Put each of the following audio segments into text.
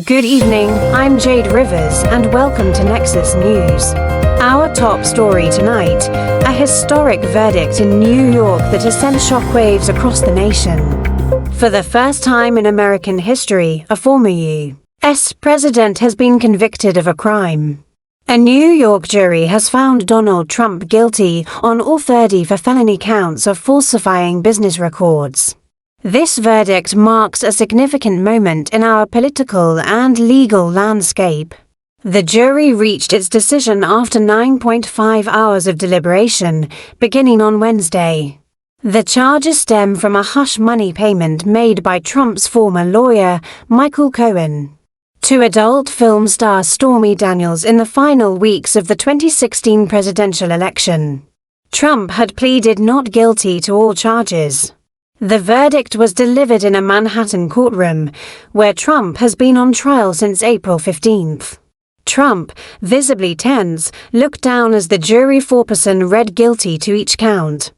Good evening, I'm Jade Rivers and welcome to Nexus News. Our top story tonight, a historic verdict in New York that has sent shockwaves across the nation. For the first time in American history, a former U.S. president has been convicted of a crime. A New York jury has found Donald Trump guilty on all 30 felony counts of falsifying business records. This verdict marks a significant moment in our political and legal landscape. The jury reached its decision after 9.5 hours of deliberation, beginning on Wednesday. The charges stem from a hush money payment made by Trump's former lawyer, Michael Cohen, to adult film star Stormy Daniels in the final weeks of the 2016 presidential election. Trump had pleaded not guilty to all charges. The verdict was delivered in a Manhattan courtroom, where Trump has been on trial since April 15th. Trump, visibly tense, looked down as the jury foreperson read guilty to each count.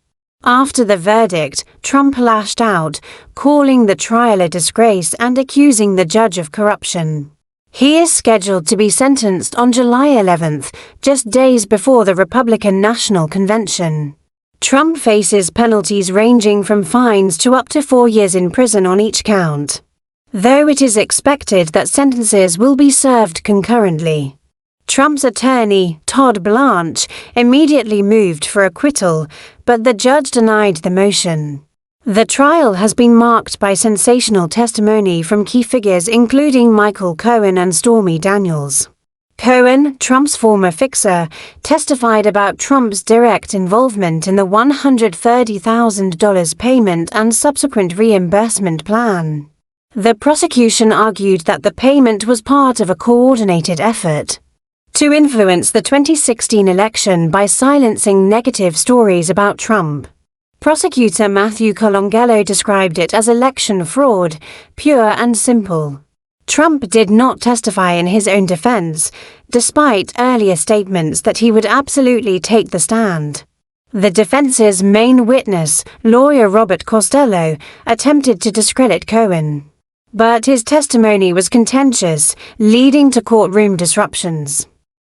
After the verdict, Trump lashed out, calling the trial a disgrace and accusing the judge of corruption. He is scheduled to be sentenced on July 11th, just days before the Republican National Convention. Trump faces penalties ranging from fines to up to 4 years in prison on each count, though it is expected that sentences will be served concurrently. Trump's attorney, Todd Blanche, immediately moved for acquittal, but the judge denied the motion. The trial has been marked by sensational testimony from key figures including Michael Cohen and Stormy Daniels. Cohen, Trump's former fixer, testified about Trump's direct involvement in the $130,000 payment and subsequent reimbursement plan. The prosecution argued that the payment was part of a coordinated effort to influence the 2016 election by silencing negative stories about Trump. Prosecutor Matthew Colangelo described it as election fraud, pure and simple. Trump did not testify in his own defense, despite earlier statements that he would absolutely take the stand. The defense's main witness, lawyer Robert Costello, attempted to discredit Cohen, but his testimony was contentious, leading to courtroom disruptions.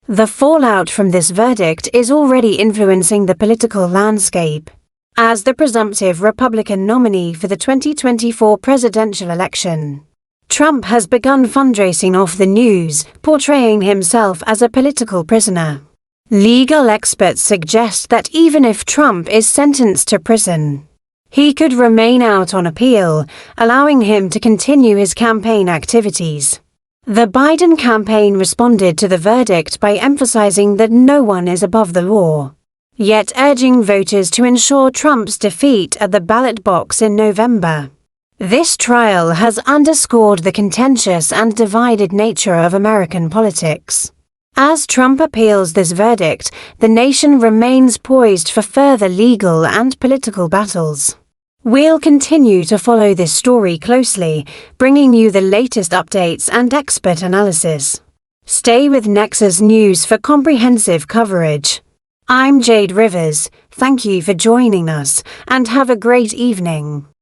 The fallout from this verdict is already influencing the political landscape. As the presumptive Republican nominee for the 2024 presidential election, Trump has begun fundraising off the news, portraying himself as a political prisoner. Legal experts suggest that even if Trump is sentenced to prison, he could remain out on appeal, allowing him to continue his campaign activities. The Biden campaign responded to the verdict by emphasizing that no one is above the law, yet urging voters to ensure Trump's defeat at the ballot box in November. This trial has underscored the contentious and divided nature of American politics. As Trump appeals this verdict, the nation remains poised for further legal and political battles. We'll continue to follow this story closely, bringing you the latest updates and expert analysis. Stay with Nexus News for comprehensive coverage. I'm Jade Rivers, thank you for joining us, and have a great evening.